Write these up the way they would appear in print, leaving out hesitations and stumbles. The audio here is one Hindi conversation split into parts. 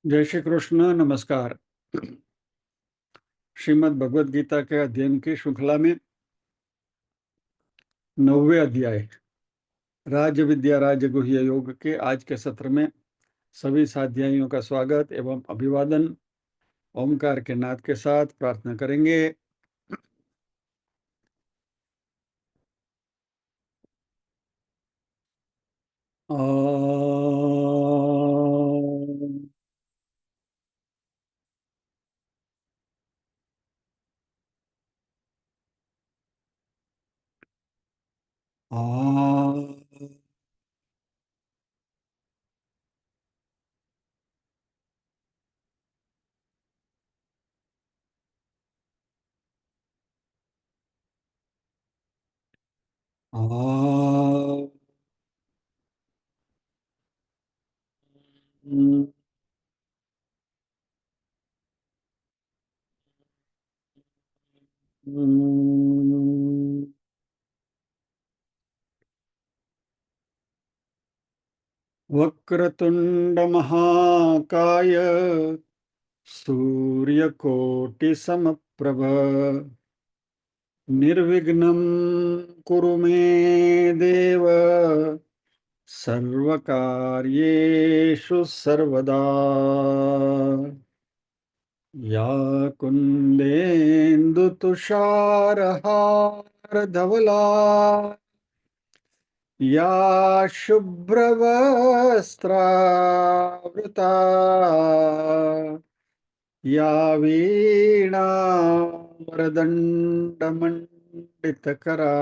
जय श्री कृष्ण। नमस्कार। श्रीमद् भगवद गीता के अध्ययन की श्रृंखला में 9वें अध्याय राज विद्या राजगुह्य योग के आज के सत्र में सभी साध्यायियों का स्वागत एवं अभिवादन ओमकार के नाद के साथ प्रार्थना करेंगे। वक्रतुंड महाकाय सूर्यकोटि समप्रभ निर्विघ्नं कुरु मे देव सर्वकार्येषु सर्वदा। या कुन्देन्दुतुषारहारधवला या शुभ्रवस्त्रावृता या वीणावरदण्डमण्डितकरा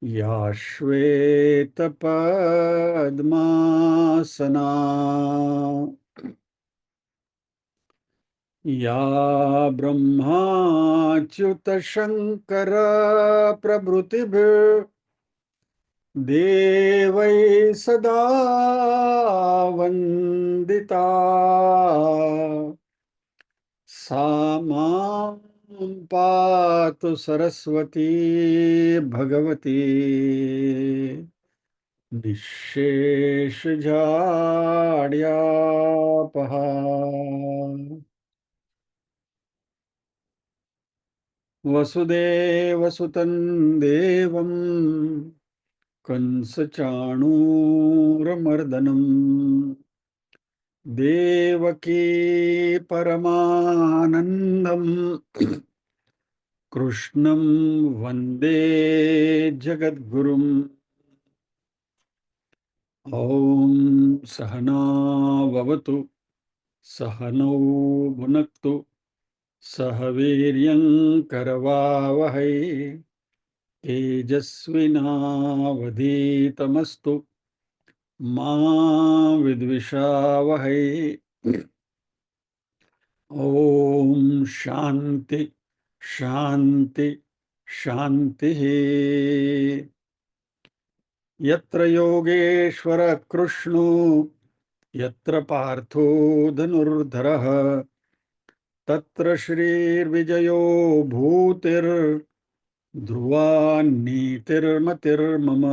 या श्वेतपद्मासना या ब्रह्माच्युतशङ्कर प्रभृतिभिः देवैः सदा वन्दिता सा मां पातु सरस्वती भगवती निःशेषजाड्यापहा। वसुदेवसुतं देवं कंसचाणूरमर्दनम् देवकी परमानन्दं कृष्णं वन्दे जगद्गुरुम्। ॐ सहना भवतु सहनौ भुनक्तु सह वीर्यं करवावहै तेजस्विनावधीतमस्तु मा विद्विषावहै। ओम शांति शांति शांति। यत्र योगेश्वर कृष्णो यत्र पार्थो धनुर्धरः तत्र श्रीर्विजयो भूतिर्ध्रुवा नीतिर्मतिर्मम।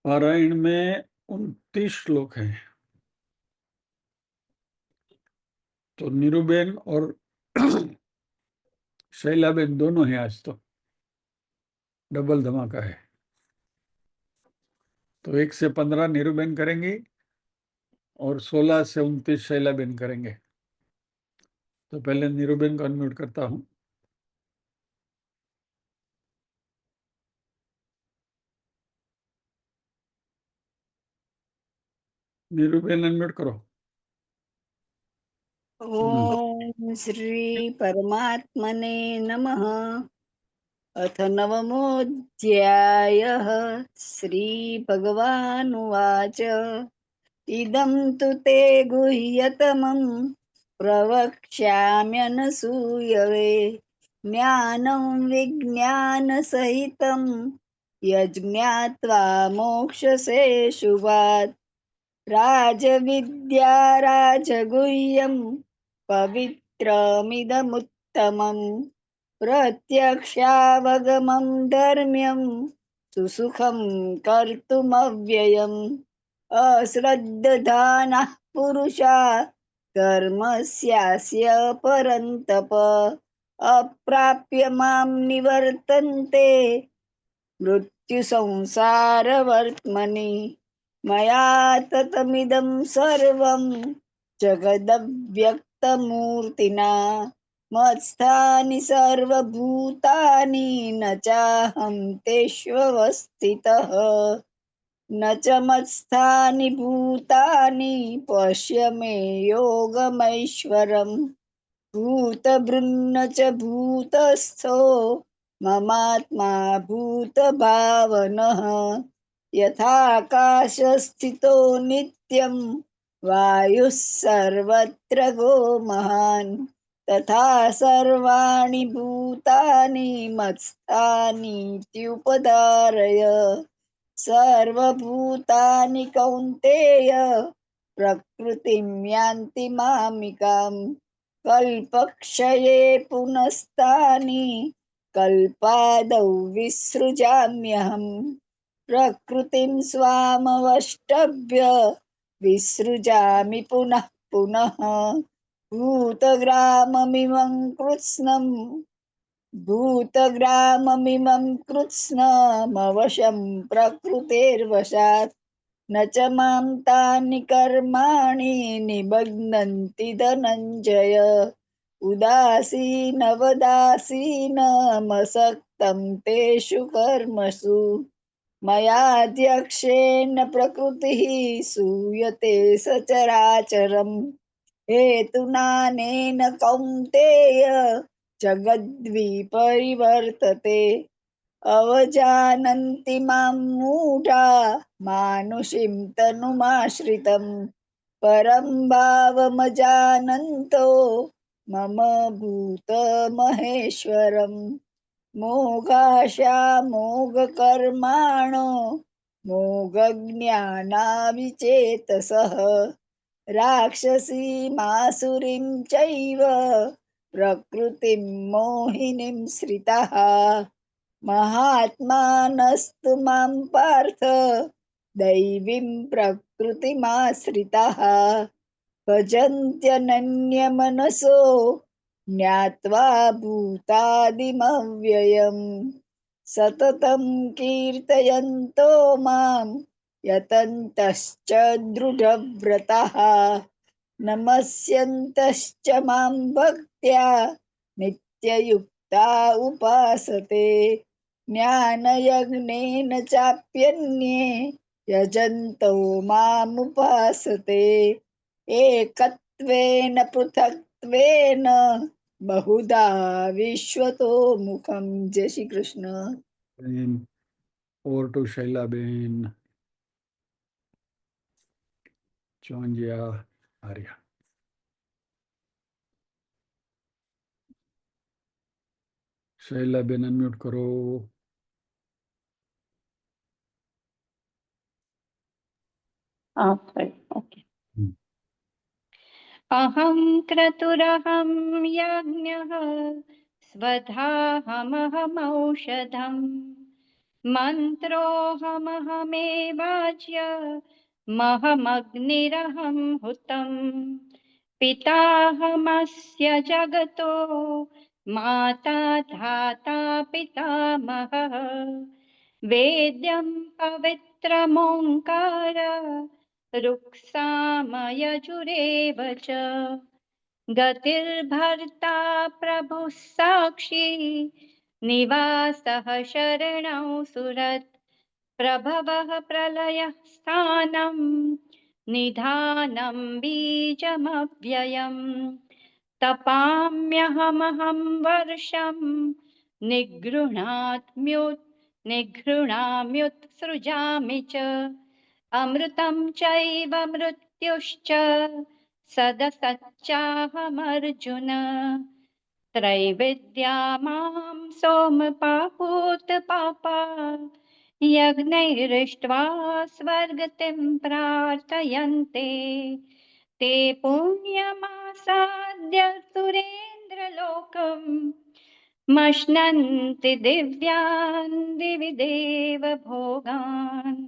पारायण में 29 श्लोक हैं, तो नीरूबेन और शैलाबेन दोनों हैं। आज तो डबल धमाका है। तो 1 से 15 नीरूबेन करेंगी और 16 से 29 शैलाबेन करेंगे। तो पहले नीरूबेन को अनम्यूट करता हूं। नीरूबेन अनम्यूट करो। ओम श्री परमात्मने नमः। अथ नवमोऽध्यायः। श्रीभगवानुवाच इदं तु ते गुह्यतमं प्रवक्ष्याम्यनसूयवे ज्ञानं विज्ञानसहितं यज्ञात्वा मोक्षसे शुभात्। राजविद्या राजगुह्यं पवित्रमिदमुत्तमम् प्रत्यक्षावगमं धर्म्यं सुसुखं कर्तुमव्ययम् अश्रद्धधानः पुरुषा कर्मस्यास्य परन्तप अप्राप्य मां निवर्तन्ते मृत्युसंसारवर्त्मनि मया ततमिदं सर्वं जगदव्यक्तमूर्तिना मत्स्थानि सर्वभूतानि न चाहं तेष्वस्थितः न च मत्स्थानि भूतानि पश्य मे योगमैश्वरम् भूतभृन्न च भूतस्थो ममात्मा भूतभावनः यथाकाशस्थितो नित्यं वायुः सर्वत्र गो महान् तथा सर्वाणि भूतानि मत्स्थानीत्युपधारय सर्वभूतानि कौन्तेय प्रकृतिं यान्ति मामिकाम् कल्पक्षये पुनस्तानि कल्पादौ विसृजाम्यहम् प्रकृतिं स्वामवष्टभ्य विसृजामि पुनः पुनः भूतग्राममिमं कृत्स्नमवशं प्रकृतेर्वशात् न च मां तानि कर्माणि निबध्नन्ति धनञ्जय उदासीनवदासीनमसक्तं तेषु कर्मसु मयाध्यक्षेण प्रकृतिः सूयते सचराचरम् हेतुनानेन कौन्तेय जगद्विपरिवर्तते अवजानन्ति मां मूढा मानुषीं तनुमाश्रितं परं भावमजानन्तो मम भूतमहेश्वरम् मोघाशामोघकर्माणो मोघज्ञानाविचेतसः राक्षसीमासुरीं चैव प्रकृतिं मोहिनीं श्रिताः महात्मानस्तु मां पार्थ दैवीं प्रकृतिमाश्रिताः भजन्त्यनन्यमनसो ज्ञात्वा भूतादिमव्ययम् सततं कीर्तयन्तो मां यतन्तश्च दृढव्रताः नमस्यन्तश्च मां भक्त्या नित्ययुक्ता उपासते ज्ञानयज्ञेन चाप्यन्ये यजन्तो मामुपासते एकत्वेन पृथक्त्वेन बहुधा विश्वतो मुखम। जय Shri Krishna. Over to Shailaben, Chonjia, Arya. Shailaben, unmute करो। ओके। अहं क्रतुरहं यज्ञः स्वधाहमहमौषधम् मन्त्रोऽहमहमेवाज्य महमग्निरहं हुतम् पिताहमस्य जगतो माता धाता पितामहः वेद्यं पवित्रमोङ्कार रुक्सामयजुरेव च गतिर्भर्ता प्रभुः साक्षी निवासः शरणौ सुरत् प्रभवः प्रलयः स्थानं निधानं बीजमव्ययम् तपाम्यहमहं वर्षं निगृह्णाम्युत्सृजामि च अमृतं चैव मृत्युश्च सदसच्चाहमर्जुन त्रैविद्या मां सोमपापूत पापा यज्ञैरिष्ट्वा स्वर्गतिं प्रार्थयन्ते ते पुण्यमासाद्य सुरेन्द्रलोकम् मश्नन्ति दिव्यान् दिवि देव भोगान्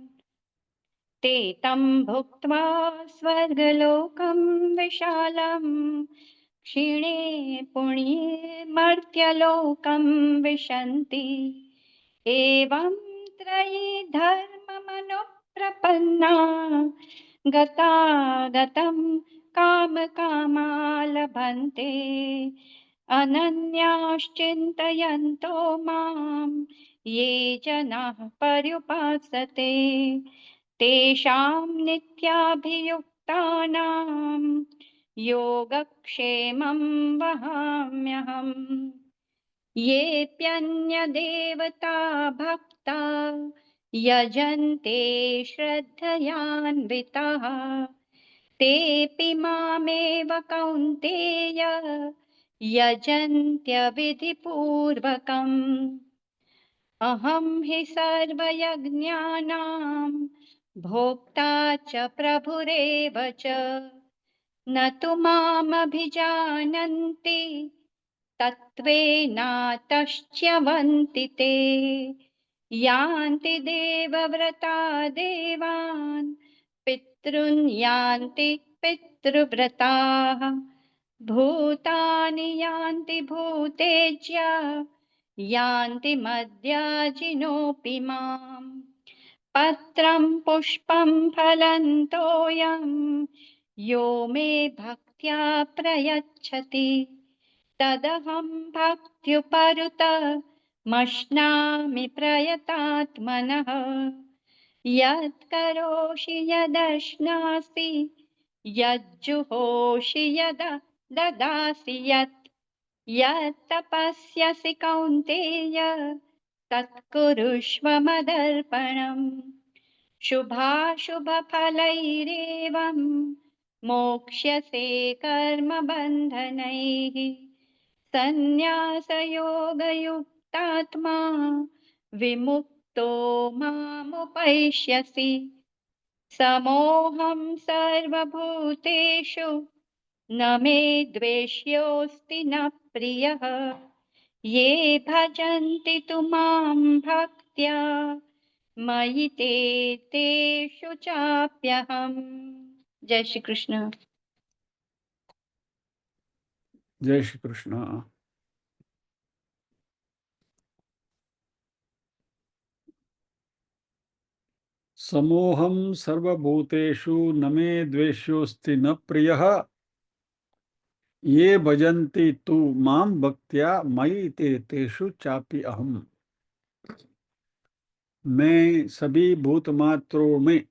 ते तं भुक्त्वा स्वर्गलोकं विशालम् क्षीणे पुण्ये मर्त्यलोकं विशन्ति एवं त्रयी धर्ममनुप्रपन्ना गतागतं कामकामा लभन्ते अनन्याश्चिन्तयन्तो मां ये जनाः पर्युपासते तेषां नित्याभियुक्तानां योगक्षेमं वहाम्यहम् येऽप्यन्यदेवता भक्ता यजन्ते श्रद्धयान्विताः तेऽपि मामेव कौन्तेय यजन्त्यविधिपूर्वकम् अहं हि सर्वयज्ञानां भोक्ता च प्रभुरेव च न तु मामभिजानन्ति तत्त्वेनातश्च्यवन्ति ते यान्ति देवव्रता देवान् पितॄन् यान्ति पितृव्रताः भूतानि यान्ति भूतेज्या यान्ति मद्याजिनोऽपि माम् पत्रं पुष्पं फलं तोयं यो मे भक्त्या प्रयच्छति तदहं भक्त्युपरुतमश्नामि प्रयतात्मनः यत्करोषि यदश्नासि यज्जुहोषि यद ददासि यत्तपस्यसि कौन्तेय तत्कुरुष्व मदर्पणम् शुभाशुभफलैरेवं मोक्ष्यसे कर्मबन्धनैः सन्न्यासयोगयुक्तात्मा विमुक्तो मामुपैष्यसि समोऽहं सर्वभूतेषु न मे द्वेष्योऽस्ति न प्रियः ये भजन्ति तु मां भक्त्या मयि ते तेषु चाप्यहम्। जय श्री कृष्ण। जय श्री कृष्ण। समोहम सर्वभूतेषु न मे द्वेष्योऽस्ति न प्रियः ये भजन्ति तु मां भक्त्या मयि ते तेषु चापि अहम्। मैं सभी भूत मात्रों में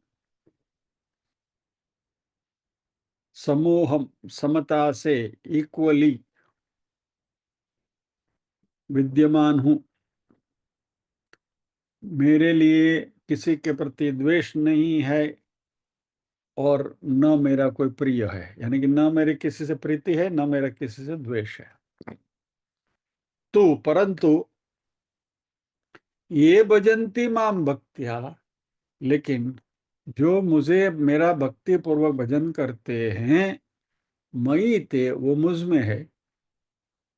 समोहम समता से इक्वली विद्यमान हूँ। मेरे लिए किसी के प्रति द्वेष नहीं है और न मेरा कोई प्रिय है, यानी कि न मेरे किसी से प्रीति है न मेरा किसी से द्वेष है। तो परंतु ये भजन्ति माम भक्त्या, लेकिन जो मुझे मेरा भक्ति पूर्वक भजन करते हैं, मयि ते वो मुझ में है,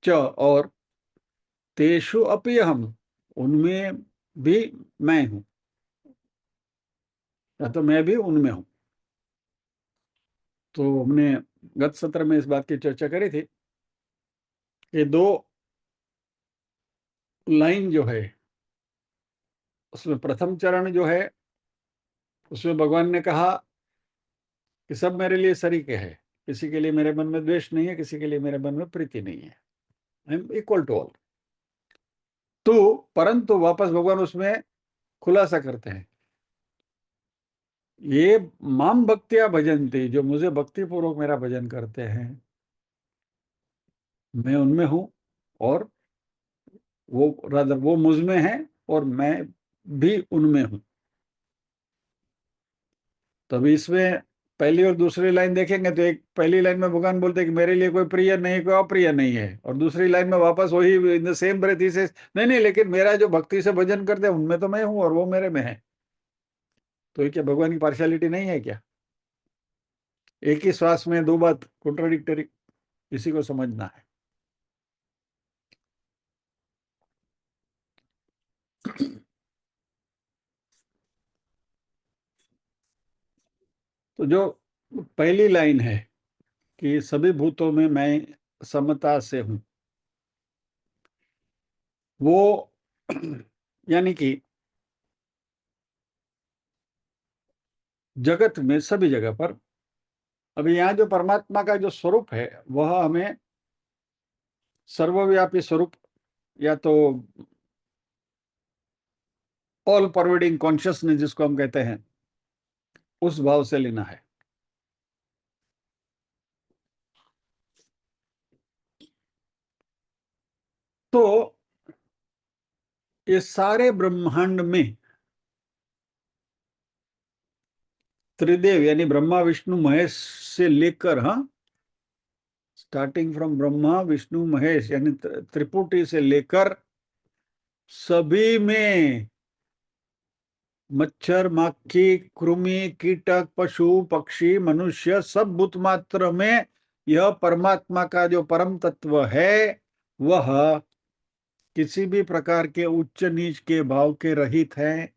च और तेषु अपि अहम् उनमें भी मैं हूं, या तो मैं भी उनमें हूं। तो हमने गत सत्र में इस बात की चर्चा करी थी कि दो लाइन जो है उसमें प्रथम चरण जो है उसमें भगवान ने कहा कि सब मेरे लिए सरीके है, किसी के लिए मेरे मन में द्वेष नहीं है, किसी के लिए मेरे मन में प्रीति नहीं है, I am equal to all. तो परंतु वापस भगवान उसमें खुलासा करते हैं, ये माम भक्तिया भजन्ति, जो मुझे भक्ति पूर्वक मेरा भजन करते हैं, मैं उनमें हूं और वो मुझ में है और मैं भी उनमें हूं। तो अभी इसमें पहली और दूसरी लाइन देखेंगे तो एक पहली लाइन में भगवान बोलते हैं कि मेरे लिए कोई प्रिय नहीं, कोई अप्रिय नहीं है, और दूसरी लाइन में वापस वही इन द सेम ब्रेथ ही से नहीं नहीं, लेकिन मेरा जो भक्ति से भजन करते हैं उनमें तो मैं हूं और वो मेरे में है। तो ये क्या भगवान की पार्शियलिटी नहीं है क्या? एक ही श्वास में दो बात कॉन्ट्राडिक्टरी, इसी को समझना है। तो जो पहली लाइन है कि सभी भूतों में मैं समता से हूं, वो यानी कि जगत में सभी जगह पर, अभी यहाँ जो परमात्मा का जो स्वरूप है वह हमें सर्वव्यापी स्वरूप या तो ऑल परवेडिंग कॉन्शियसनेस जिसको हम कहते हैं, उस भाव से लेना है। तो ये सारे ब्रह्मांड में त्रिदेव यानी ब्रह्मा विष्णु महेश से लेकर, हाँ, स्टार्टिंग फ्रॉम ब्रह्मा विष्णु महेश यानी त्रिपुटी से लेकर सभी में मच्छर माखी कृमि कीटक पशु पक्षी मनुष्य सब भूत मात्र में यह परमात्मा का जो परम तत्व है वह किसी भी प्रकार के उच्च नीच के भाव के रहित है,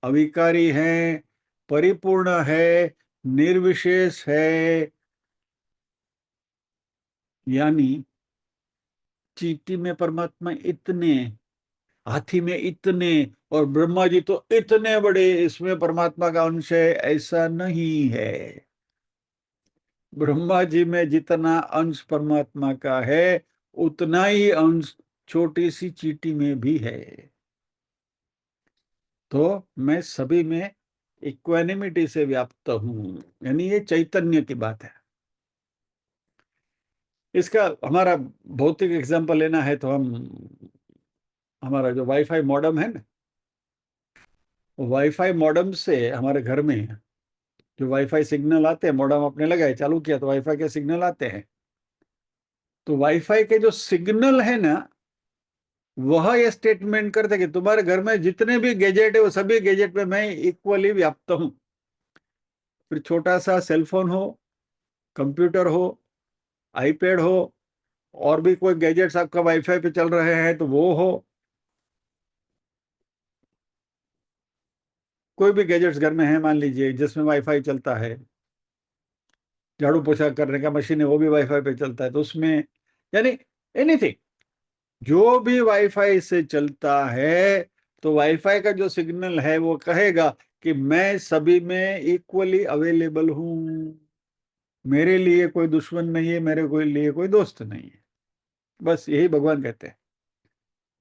अविकारी है, परिपूर्ण है, निर्विशेष है। यानी चींटी में परमात्मा इतने, हाथी में इतने, और ब्रह्मा जी तो इतने बड़े, इसमें परमात्मा का अंश है, ऐसा नहीं है। ब्रह्मा जी में जितना अंश परमात्मा का है उतना ही अंश छोटी सी चींटी में भी है। तो मैं सभी में इक्वानिमिटी से व्याप्त हूं, यानी ये चैतन्य की बात है। इसका हमारा भौतिक एग्जांपल लेना है तो हम हमारा जो वाईफाई मॉडेम है ना, वाईफाई मॉडेम से हमारे घर में जो वाईफाई सिग्नल आते हैं, मॉडेम आपने लगाए चालू किया तो वाईफाई के सिग्नल आते हैं। तो वाईफाई के जो सिग्नल है ना, वह ये स्टेटमेंट करते कि तुम्हारे घर में जितने भी गैजेट है वो सभी गैजेट में मैं इक्वली व्याप्त हूं। फिर छोटा सा सेलफोन हो, कंप्यूटर हो, आईपैड हो, और भी कोई गैजेट्स आपका वाईफाई पे चल रहे हैं तो वो हो, कोई भी गैजेट्स घर में है मान लीजिए जिसमें वाईफाई चलता है, झाड़ू पोछा करने का मशीन है वो भी वाईफाई पे चलता है, तो उसमें यानी एनीथिंग जो भी वाईफाई से चलता है, तो वाईफाई का जो सिग्नल है वो कहेगा कि मैं सभी में इक्वली अवेलेबल हूं, मेरे लिए कोई दुश्मन नहीं है, मेरे कोई लिए कोई दोस्त नहीं है। बस यही भगवान कहते हैं।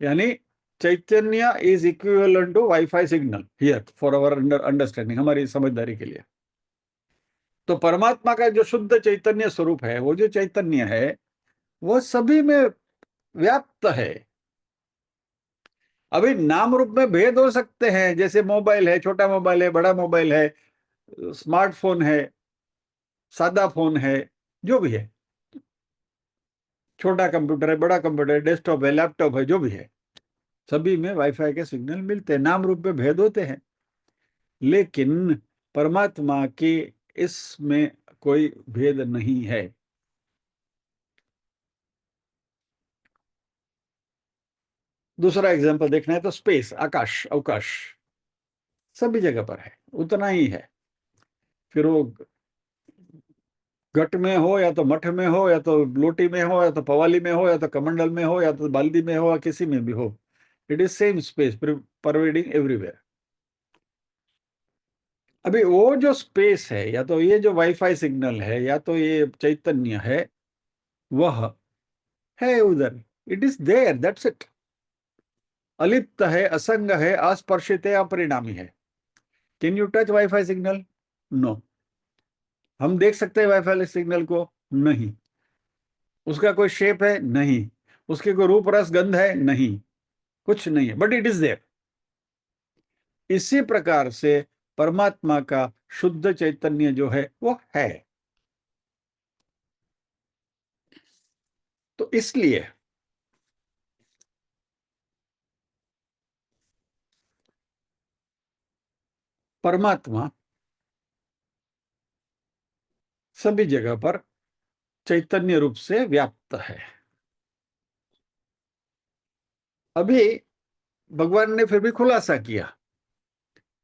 यानी chaitanya is equivalent to wifi signal here for our understanding, हमारी समझदारी के लिए। तो परमात्मा का जो शुद्ध चैतन्य स्वरूप है, वो जो चैतन्य है वो सभी में व्याप्त है। अभी नाम रूप में भेद हो सकते हैं, जैसे मोबाइल है, छोटा मोबाइल है, बड़ा मोबाइल है, स्मार्टफोन है, सादा फोन है, जो भी है, छोटा कंप्यूटर है, बड़ा कंप्यूटर है, डेस्कटॉप है, लैपटॉप है, जो भी है, सभी में वाईफाई के सिग्नल मिलते हैं, नाम रूप में भेद होते हैं, लेकिन परमात्मा के इसमें कोई भेद नहीं है। दूसरा एग्जांपल देखना है तो स्पेस, आकाश, अवकाश सभी जगह पर है, उतना ही है। फिर वो घट में हो या तो मठ में हो या तो लोटी में हो या तो पवाली में हो या तो कमंडल में हो या तो बाल्टी में हो या किसी में भी हो, it is same space pervading everywhere. अभी वो जो स्पेस है, या तो ये जो वाईफाई सिग्नल है, या तो ये चैतन्य है, वह है उधर, it is there, that's it. अलिप्त है, असंग है, अस्पर्शित है, अपरिणामी है। Can you touch wifi signal? No. हम देख सकते हैं वाईफाई सिग्नल को? नहीं। उसका कोई शेप है? नहीं। उसके कोई रूप रस गंध है? नहीं, कुछ नहीं है, बट इट इज देयर। इसी प्रकार से परमात्मा का शुद्ध चैतन्य जो है वो है। तो इसलिए परमात्मा सभी जगह पर चैतन्य रूप से व्याप्त है। अभी भगवान ने फिर भी खुलासा किया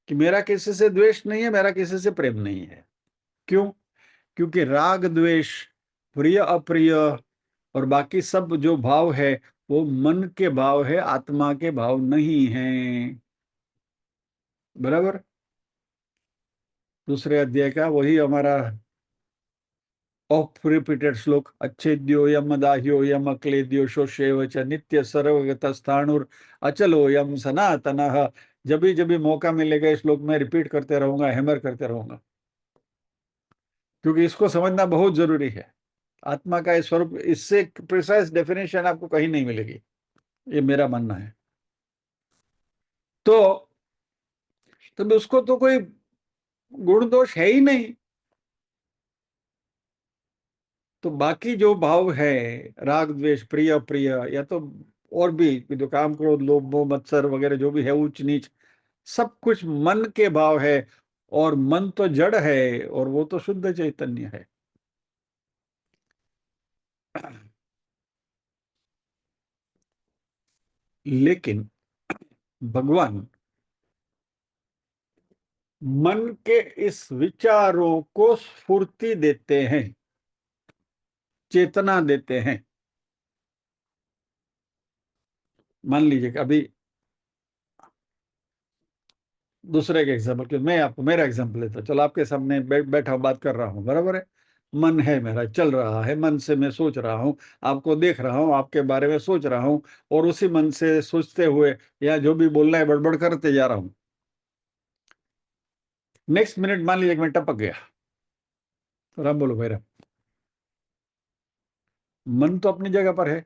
कि मेरा किसी से द्वेष नहीं है, मेरा किसी से प्रेम नहीं है। क्यों? क्योंकि राग द्वेष, प्रिय अप्रिय और बाकी सब जो भाव है वो मन के भाव है, आत्मा के भाव नहीं है। बराबर? दूसरे अध्याय का वही हमारा ऑफ रिपीटेड श्लोक, अच्छेद्यो यम दाह्यो यम अक्लेद्यो शोष्येव च नित्य सर्वगत स्थाणुर अचलो यम सनातनः। जब भी मौका मिलेगा इस श्लोक में रिपीट करते रहूंगा, हैमर करते रहूंगा, क्योंकि इसको समझना बहुत जरूरी है। आत्मा का स्वरूप, इससे प्रिसाइज डेफिनेशन आपको कहीं नहीं मिलेगी, ये मेरा मानना है। तो तब उसको तो कोई गुण दोष है ही नहीं, तो बाकी जो भाव है, राग द्वेष प्रिय अप्रिय, या तो और भी जो काम क्रोध लोभ मोह मत्सर वगैरह जो भी है, ऊंच नीच, सब कुछ मन के भाव है। और मन तो जड़ है और वो तो शुद्ध चैतन्य है। लेकिन भगवान मन के इस विचारों को स्फूर्ति देते हैं, चेतना देते हैं। मान लीजिए कि अभी दूसरे के एग्जाम्पल के, मैं आपको मेरा एग्जाम्पल लेता हूं। चलो आपके सामने बैठा बात कर रहा हूं, बराबर है? मन है मेरा, चल रहा है, मन से मैं सोच रहा हूं, आपको देख रहा हूं, आपके बारे में सोच रहा हूं, और उसी मन से सोचते हुए या जो भी बोलना है बड़बड़ करते जा रहा हूं। नेक्स्ट मिनट मान लीजिए मैं टपक गया, तो राम बोलो भाई राम। मन तो अपनी जगह पर है,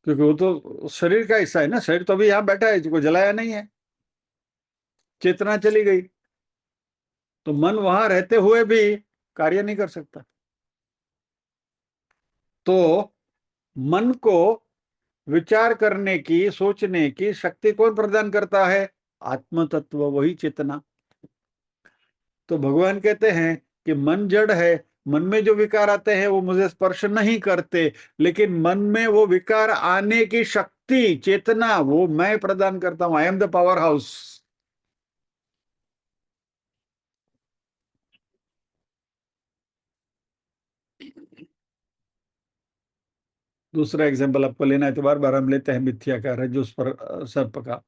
क्योंकि वो तो शरीर का हिस्सा है ना, शरीर तो अभी यहाँ बैठा है, जिसको जलाया नहीं है। चेतना चली गई तो मन वहां रहते हुए भी कार्य नहीं कर सकता। तो मन को विचार करने की, सोचने की शक्ति कौन प्रदान करता है? आत्म तत्व, वही चेतना। तो भगवान कहते हैं कि मन जड़ है, मन में जो विकार आते हैं वो मुझे स्पर्श नहीं करते, लेकिन मन में वो विकार आने की शक्ति, चेतना, वो मैं प्रदान करता हूं। I am the power house. दूसरा एग्जाम्पल आपको लेना है तो बार बार हम लेते हैं मिथ्या का, रज्जु सर्प का।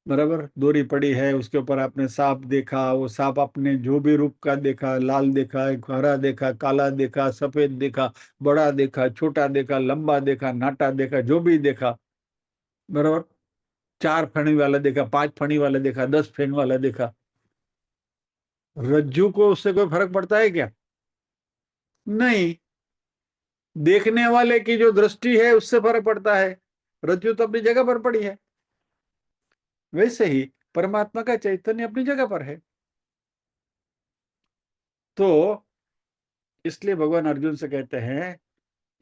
बराबर? डोरी पड़ी है, उसके ऊपर आपने सांप देखा, वो सांप आपने जो भी रूप का देखा, लाल देखा, हरा देखा, काला देखा, सफेद देखा, बड़ा देखा, छोटा देखा, लंबा देखा, नाटा देखा, जो भी देखा। बराबर? 4 फणी वाला देखा, 5 फणी वाला देखा, 10 फैन वाला देखा। रज्जू को उससे कोई फर्क पड़ता है क्या? नहीं। देखने वाले की जो दृष्टि है उससे फर्क पड़ता है। रज्जू तो अपनी जगह पर पड़ी है। वैसे ही परमात्मा का चैतन्य अपनी जगह पर है। तो इसलिए भगवान अर्जुन से कहते हैं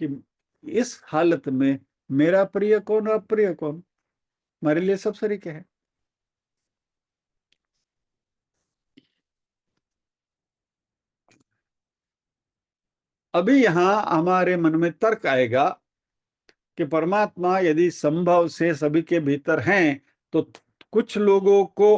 कि इस हालत में मेरा प्रिय कौन और अप्रिय कौन, हमारे लिए सब सरीके हैं। अभी यहां हमारे मन में तर्क आएगा कि परमात्मा यदि संभव से सभी के भीतर हैं, तो कुछ लोगों को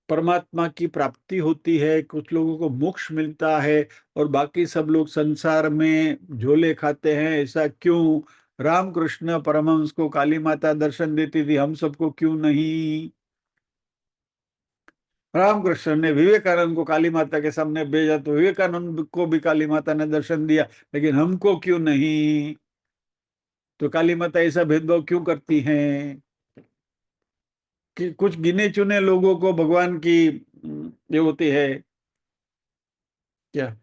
परमात्मा की प्राप्ति होती है, कुछ लोगों को मोक्ष मिलता है, और बाकी सब लोग संसार में झोले खाते हैं। ऐसा क्यों? रामकृष्ण परमहंस को काली माता दर्शन देती थी, हम सबको क्यों नहीं? रामकृष्ण ने विवेकानंद को काली माता के सामने भेजा तो विवेकानंद को भी काली माता ने दर्शन दिया, लेकिन हमको क्यों नहीं? तो काली माता ऐसा भेदभाव क्यों करती हैं कि कुछ गिने चुने लोगों को भगवान की ये होती है क्या,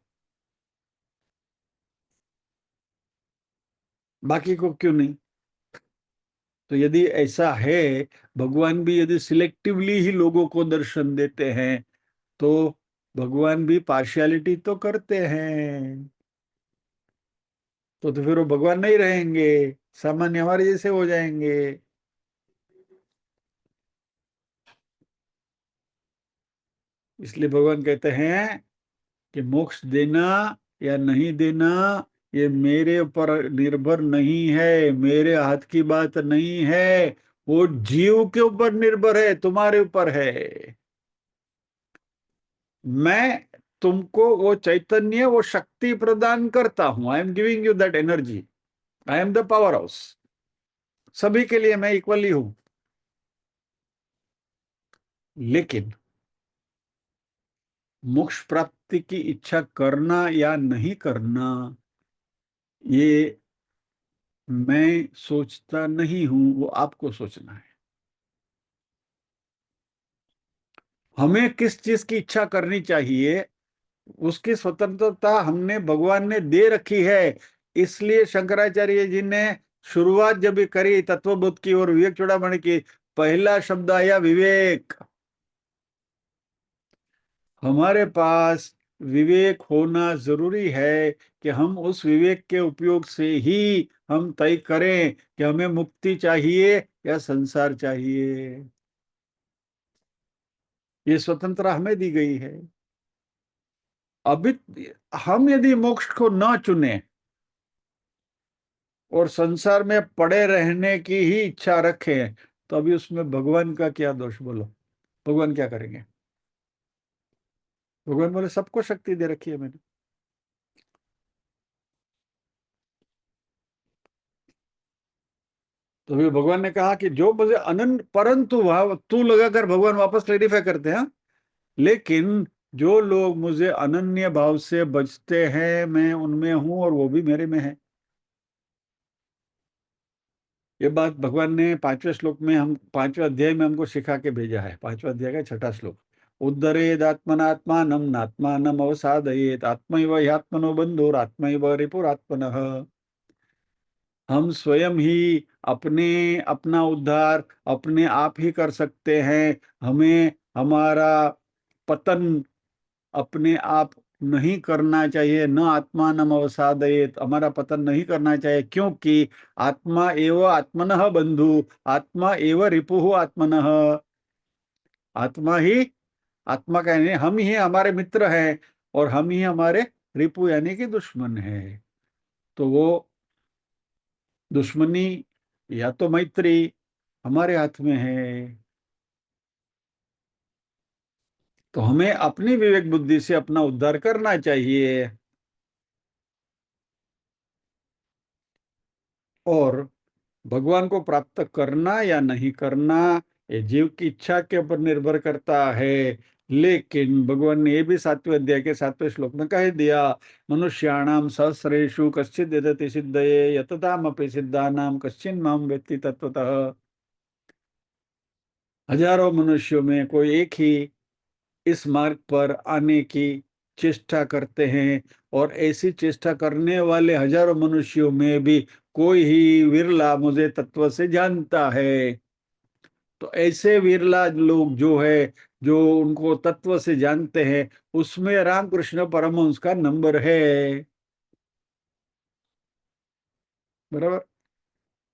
बाकी को क्यों नहीं? तो यदि ऐसा है, भगवान भी यदि सिलेक्टिवली ही लोगों को दर्शन देते हैं, तो भगवान भी पार्शियलिटी तो करते हैं। तो फिर वो भगवान नहीं रहेंगे, सामान्य हमारे जैसे हो जाएंगे। इसलिए भगवान कहते हैं कि मोक्ष देना या नहीं देना ये मेरे ऊपर निर्भर नहीं है, मेरे हाथ की बात नहीं है, वो जीव के ऊपर निर्भर है, तुम्हारे ऊपर है। मैं तुमको वो चैतन्य, वो शक्ति प्रदान करता हूं। I am giving you that energy. I am the power house. सभी के लिए मैं इक्वली हूं। लेकिन मोक्ष प्राप्ति की इच्छा करना या नहीं करना, ये मैं सोचता नहीं हूं, वो आपको सोचना है। हमें किस चीज की इच्छा करनी चाहिए, उसकी स्वतंत्रता हमने, भगवान ने दे रखी है। इसलिए शंकराचार्य जी ने शुरुआत जब भी करी तत्वबोध की और विवेक चूड़ामणि की, पहला शब्द आया विवेक। हमारे पास विवेक होना जरूरी है कि हम उस विवेक के उपयोग से ही हम तय करें कि हमें मुक्ति चाहिए या संसार चाहिए। ये स्वतंत्रता हमें दी गई है। अभी हम यदि मोक्ष को न चुने और संसार में पड़े रहने की ही इच्छा रखें, तो अभी उसमें भगवान का क्या दोष? बोलो, भगवान क्या करेंगे? भगवान बोले सबको शक्ति दे रखी है मैंने। तो अभी भगवान ने कहा कि जो मुझे अनंत, परंतु वहां तू लगाकर भगवान वापस क्लेरिफाई करते हैं, लेकिन जो लोग मुझे अनन्य भाव से बचते हैं, मैं उनमें हूं और वो भी मेरे में है। ये बात भगवान ने 5वें श्लोक में, हम 5वें अध्याय में हमको सिखा के भेजा है। 5वें अध्याय का 6ठा श्लोक। उद्धरेदात्मनात्मानं नात्मानम् अवसादयेत् आत्मैव ह्यात्मनो बन्धुरात्मैव रिपुरात्मनः। हम स्वयं ही अपना उद्धार अपने आप ही कर सकते हैं। हमें हमारा पतन अपने आप नहीं करना चाहिए। न आत्मानम् अवसादयेत्, हमारा पतन नहीं करना चाहिए, क्योंकि आत्मा एव आत्मनः बंधु, आत्मा एव रिपुः आत्मनः। आत्मा ही, आत्मा का यानी हम ही हमारे मित्र हैं और हम ही हमारे रिपु यानी कि दुश्मन है। तो वो दुश्मनी या तो मैत्री हमारे हाथ में है। तो हमें अपनी विवेक बुद्धि से अपना उद्धार करना चाहिए। और भगवान को प्राप्त करना या नहीं करना, ये जीव की इच्छा के ऊपर निर्भर करता है। लेकिन भगवान ने ये भी 7वें अध्याय के 7वें श्लोक में कह दिया, मनुष्याणाम सहस्रेषु कश्चिद् यतति सिद्धये यततामपि सिद्धानाम कश्चिन् मां वेत्ति तत्वतः। हजारों मनुष्यों में कोई एक ही इस मार्ग पर आने की चेष्टा करते हैं, और ऐसी चेष्टा करने वाले हजारों मनुष्यों में भी कोई ही विरला मुझे तत्व से जानता है। तो ऐसे विरला लोग जो है, जो उनको तत्व से जानते हैं, उसमें रामकृष्ण परमहंस का नंबर है। बराबर।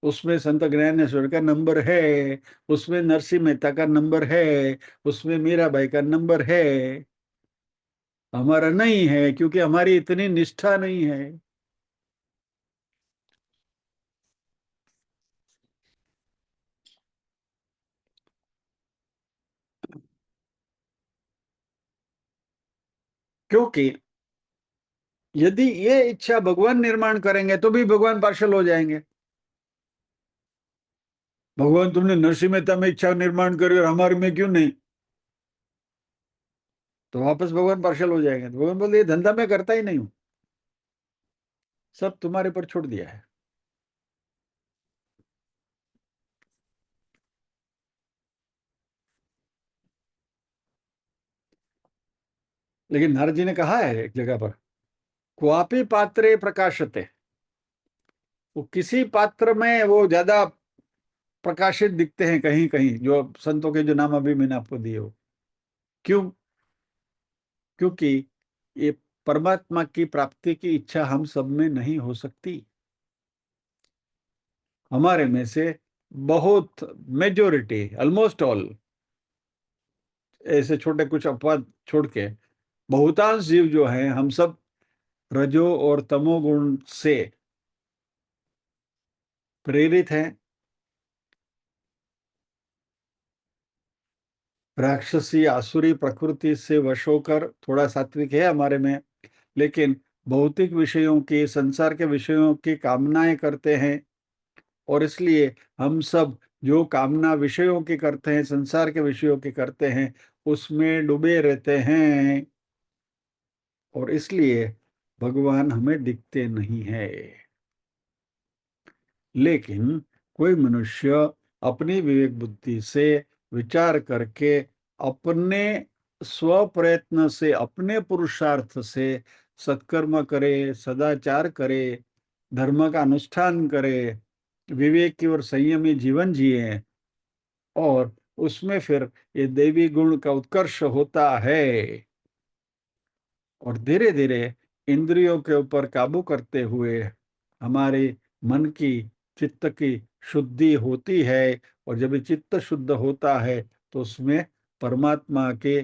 उसमें संत ज्ञानेश्वर का नंबर है, उसमें नरसिंह मेहता का नंबर है, उसमें मीराबाई का नंबर है। हमारा नहीं है, क्योंकि हमारी इतनी निष्ठा नहीं है। क्योंकि यदि ये इच्छा भगवान निर्माण करेंगे तो भी भगवान पार्शल हो जाएंगे। भगवान तुमने नरसिंह मेहता में इच्छा निर्माण करी और हमारे में क्यों नहीं? तो वापस भगवान पार्शल हो जाएंगे। तो भगवान बोलते ये धंधा मैं करता ही नहीं हूं, सब तुम्हारे पर छोड़ दिया है। लेकिन नारद जी ने कहा है एक जगह पर, क्वापि पात्रे प्रकाशते। वो किसी पात्र में वो ज्यादा प्रकाशित दिखते हैं कहीं कहीं, जो संतों के जो नाम अभी मैंने आपको दिए हो। क्यों? क्योंकि ये परमात्मा की प्राप्ति की इच्छा हम सब में नहीं हो सकती। हमारे में से बहुत, मेजोरिटी, ऑलमोस्ट ऑल, ऐसे छोटे कुछ अपवाद छोड़ के बहुतांश जीव जो हैं, हम सब रजो और तमोगुण से प्रेरित हैं। राक्षसी आसुरी प्रकृति से वश होकर थोड़ा सात्विक है हमारे में, लेकिन भौतिक विषयों की, संसार के विषयों की कामनाएं करते हैं, और इसलिए हम सब जो कामना विषयों की करते हैं, संसार के विषयों की करते हैं, उसमें डूबे रहते हैं, और इसलिए भगवान हमें दिखते नहीं है। लेकिन कोई मनुष्य अपनी विवेक बुद्धि से विचार करके अपने स्व प्रयत्न से, अपने पुरुषार्थ से सत्कर्म करे, सदाचार करे, धर्म का अनुष्ठान करे, विवेक की और संयमी जीवन जिए, और उसमें फिर ये देवी गुण का उत्कर्ष होता है, और धीरे धीरे इंद्रियों के ऊपर काबू करते हुए हमारे मन की, चित्त की शुद्धि होती है, और जब ये चित्त शुद्ध होता है तो उसमें परमात्मा के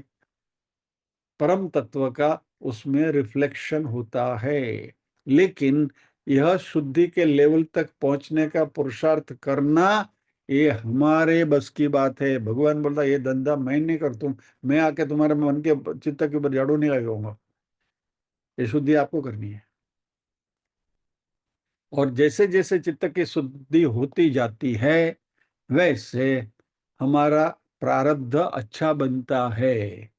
परम तत्व का उसमें रिफ्लेक्शन होता है। लेकिन यह शुद्धि के लेवल तक पहुंचने का पुरुषार्थ करना, ये हमारे बस की बात है। भगवान बोलता ये धंधा मैं नहीं करता हूं, मैं आके तुम्हारे मन के, चित्त के ऊपर झाड़ू नहीं लगाऊंगा, ये शुद्धि आपको करनी है। और जैसे जैसे चित्त की शुद्धि होती जाती है, वैसे हमारा प्रारब्ध अच्छा बनता है,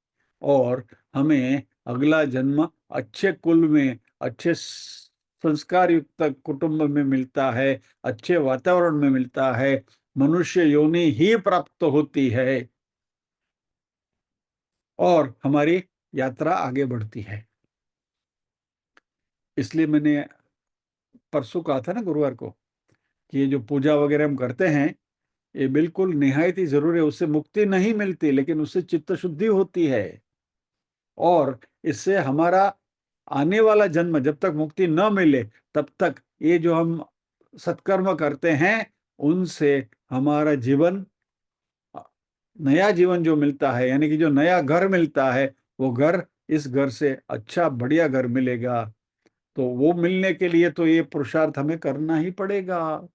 और हमें अगला जन्म अच्छे कुल में, अच्छे संस्कार युक्त कुटुंब में मिलता है, अच्छे वातावरण में मिलता है, मनुष्य योनि ही प्राप्त होती है, और हमारी यात्रा आगे बढ़ती है। इसलिए मैंने परसों कहा था ना, गुरुवार को, कि ये जो पूजा वगैरह हम करते हैं, ये बिल्कुल निहायत ही जरूरी है। उससे मुक्ति नहीं मिलती, लेकिन उससे चित्त शुद्धि होती है, और इससे हमारा आने वाला जन्म, जब तक मुक्ति न मिले तब तक ये जो हम सत्कर्म करते हैं, उनसे हमारा जीवन, नया जीवन जो मिलता है, यानी कि जो नया घर मिलता है, वो घर, इस घर से अच्छा बढ़िया घर मिलेगा। तो वो मिलने के लिए तो ये पुरुषार्थ हमें करना ही पड़ेगा।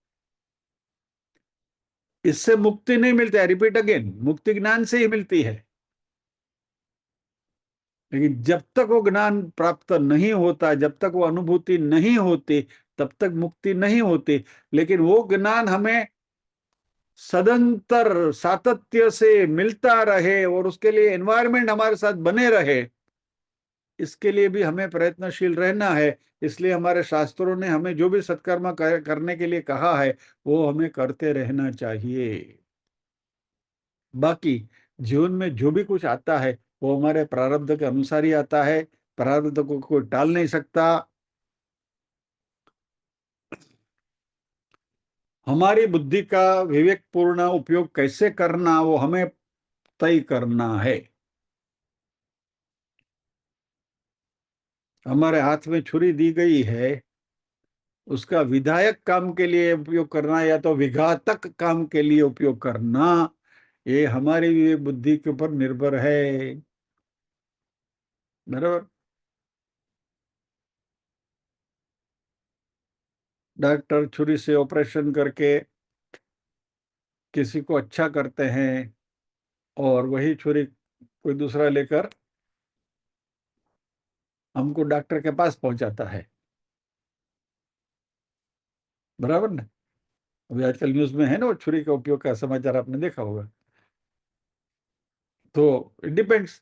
इससे मुक्ति नहीं मिलती है, रिपीट अगेन, मुक्ति ज्ञान से ही मिलती है। लेकिन जब तक वो ज्ञान प्राप्त नहीं होता, जब तक वो अनुभूति नहीं होती, तब तक मुक्ति नहीं होती। लेकिन वो ज्ञान हमें सदंतर सातत्य से मिलता रहे, और उसके लिए एनवायरनमेंट हमारे साथ बने रहे, इसके लिए भी हमें प्रयत्नशील रहना है। इसलिए हमारे शास्त्रों ने हमें जो भी सत्कर्म करने के लिए कहा है, वो हमें करते रहना चाहिए। बाकी जीवन में जो भी कुछ आता है, वो हमारे प्रारब्ध के अनुसार ही आता है, प्रारब्ध को कोई टाल नहीं सकता। हमारी बुद्धि का विवेकपूर्ण उपयोग कैसे करना, वो हमें तय करना है। हमारे हाथ में छुरी दी गई है, उसका विधायक काम के लिए उपयोग करना या तो विघातक काम के लिए उपयोग करना, ये हमारी विवेक बुद्धि के ऊपर निर्भर है। बराबर। डॉक्टर छुरी से ऑपरेशन करके किसी को अच्छा करते हैं, और वही छुरी कोई दूसरा लेकर हमको डॉक्टर के पास पहुंचाता है। बराबर ना। अभी आजकल न्यूज में है ना, वो छुरी का उपयोग का समाचार आपने देखा होगा। तो इट डिपेंड्स,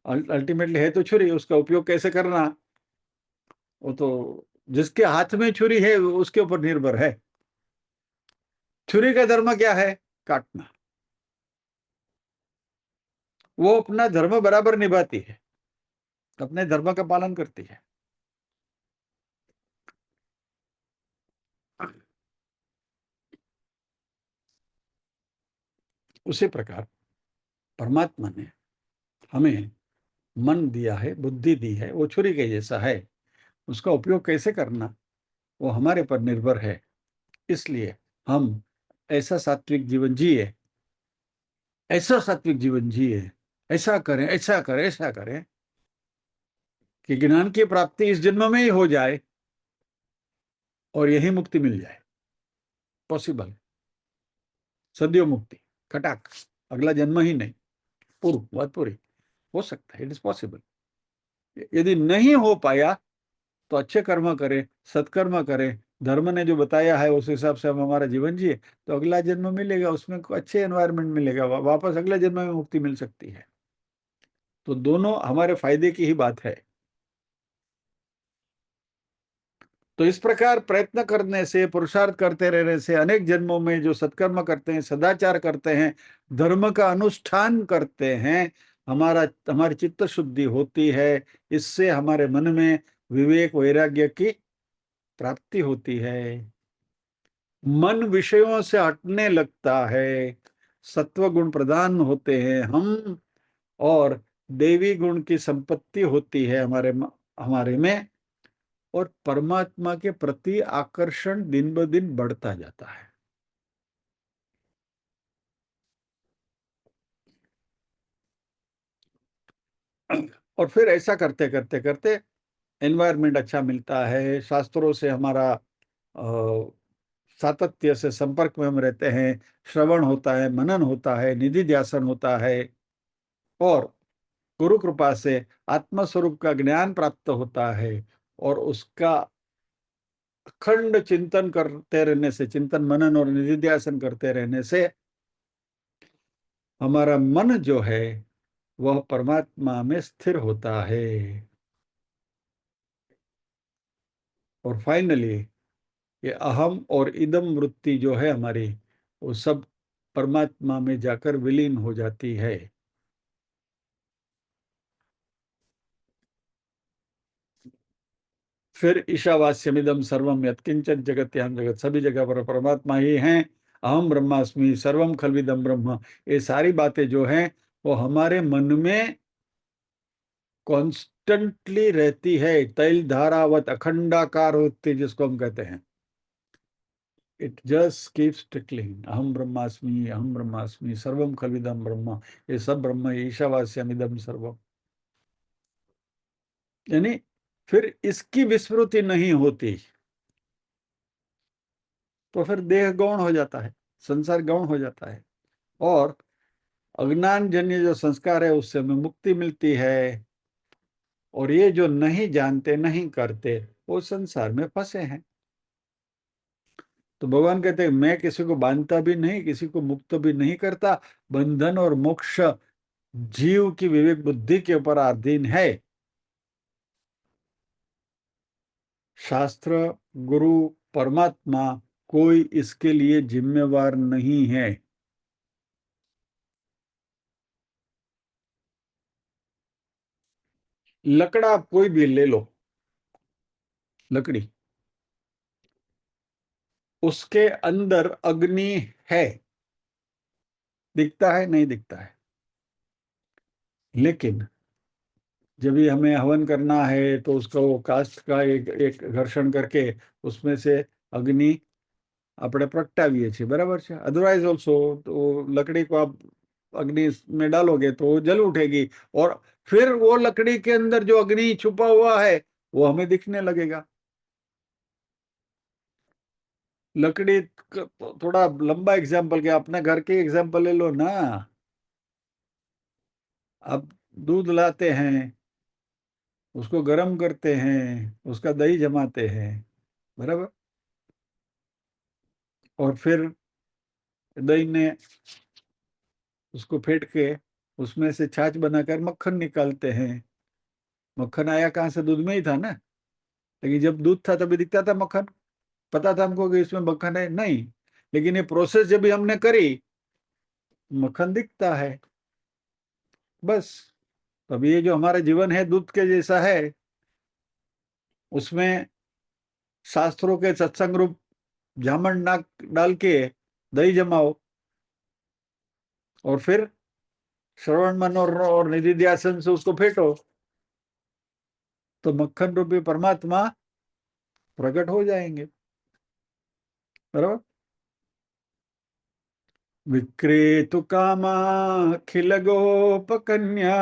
अल्टीमेटली है तो छुरी, उसका उपयोग कैसे करना, वो तो जिसके हाथ में छुरी है उसके ऊपर निर्भर है। छुरी का धर्म क्या है? काटना। वो अपना धर्म बराबर निभाती है, अपने धर्म का पालन करती है। उसी प्रकार परमात्मा ने हमें मन दिया है, बुद्धि दी है, वो छुरी के जैसा है। उसका उपयोग कैसे करना, वो हमारे पर निर्भर है। इसलिए हम ऐसा सात्विक जीवन जिए, ऐसा सात्विक जीवन जिए, ऐसा करें, ऐसा करें, ऐसा करें कि ज्ञान की प्राप्ति इस जन्म में ही हो जाए, और यही मुक्ति मिल जाए। पॉसिबल, सद्यो मुक्ति, खटाक, अगला जन्म ही नहीं। बात पूरी हो सकता है, इट इज पॉसिबल। यदि नहीं हो पाया तो अच्छे कर्म करें, सत्कर्म करें, धर्म ने जो बताया है उस हिसाब से हम हमारा जीवन जिए, तो अगला जन्म मिलेगा, उसमें अच्छे एनवायरनमेंट मिलेगा, वापस अगले जन्म में मुक्ति मिल सकती है। तो दोनों हमारे फायदे की ही बात है। तो इस प्रकार प्रयत्न करने से, पुरुषार्थ करते रहने से, अनेक जन्मों में जो सत्कर्म करते हैं, सदाचार करते हैं, धर्म का अनुष्ठान करते हैं, हमारी चित्त शुद्धि होती है। इससे हमारे मन में विवेक वैराग्य की प्राप्ति होती है, मन विषयों से हटने लगता है, सत्व गुण प्रदान होते हैं हम, और देवी गुण की संपत्ति होती है हमारे में, और परमात्मा के प्रति आकर्षण दिन ब दिन बढ़ता जाता है। और फिर ऐसा करते करते करते एनवायरनमेंट अच्छा मिलता है, शास्त्रों से हमारा सातत्य से संपर्क में हम रहते हैं, श्रवण होता है, मनन होता है, निधि ध्यासन होता है, और गुरु कृपा से आत्म स्वरूप का ज्ञान प्राप्त होता है, और उसका अखंड चिंतन करते रहने से, चिंतन मनन और निधिध्यासन करते रहने से हमारा मन जो है वह परमात्मा में स्थिर होता है। और फाइनली ये अहम और इदम वृत्ति जो है हमारी, वो सब परमात्मा में जाकर विलीन हो जाती है। फिर ईशावास्यमिदम सर्वम यत्किंचन जगत्याम जगत, सभी जगह पर परमात्मा ही हैं। अहम ब्रह्मास्मि सर्वम खल्विदम ब्रह्म, ये सारी बातें जो हैं वो हमारे मन में कॉन्स्टेंटली रहती है, तैल धारावत अखंडाकार होती, जिसको हम कहते हैं। इट जस्ट कीप्स ट्रिकलिंग, अहम ब्रह्मास्मि सर्वम खल्विदम ब्रह्म, ये सब ब्रह्म, ईशावास्यमिदम सर्वम। यानी फिर इसकी विस्मृति नहीं होती, तो फिर देह गौण हो जाता है, संसार गौण हो जाता है, और अज्ञान जन्य जो संस्कार है उससे हमें मुक्ति मिलती है। और ये जो नहीं जानते, नहीं करते, वो संसार में फंसे हैं। तो भगवान कहते हैं मैं किसी को बांधता भी नहीं, किसी को मुक्त भी नहीं करता, बंधन और मोक्ष जीव की विवेक बुद्धि के ऊपर अधीन है। शास्त्र, गुरु, परमात्मा, कोई इसके लिए जिम्मेवार नहीं है। लकड़ा आप कोई भी ले लो, लकड़ी, उसके अंदर अग्नि है, दिखता है नहीं दिखता है, लेकिन जब भी हमें हवन करना है तो उसका वो काष्ठ का एक घर्षण करके उसमें से अग्नि આપણે પ્રગટાવીએ છીએ, बराबर છે। अदरवाइज ऑल्सो तो लकड़ी को आप अग्नि में डालोगे तो वो जल उठेगी, और फिर वो लकड़ी के अंदर जो अग्नि छुपा हुआ है वो हमें दिखने लगेगा। लकड़ी थोड़ा लंबा एग्जाम्पल, क्या अपने घर के एग्जाम्पल ले लो ना। आप दूध लाते हैं, उसको गर्म करते हैं, उसका दही जमाते हैं, बराबर, और फिर दही ने उसको फेंट के उसमें से छाछ बनाकर मक्खन निकालते हैं। मक्खन आया कहाँ से? दूध में ही था ना। लेकिन जब दूध था तभी दिखता था मक्खन, पता था हमको कि इसमें मक्खन है? नहीं। लेकिन ये प्रोसेस जब भी हमने करी, मक्खन दिखता है, बस। अब ये जो हमारा जीवन है दूध के जैसा है, उसमें शास्त्रों के सत्संग रूप जामन नाक डाल के दही जमाओ, और फिर श्रवण मन और निधि ध्यासन से उसको फेंटो, तो मक्खन रूपी परमात्मा प्रकट हो जाएंगे, बराबर। विक्रेतु कामाखिल गोपकन्या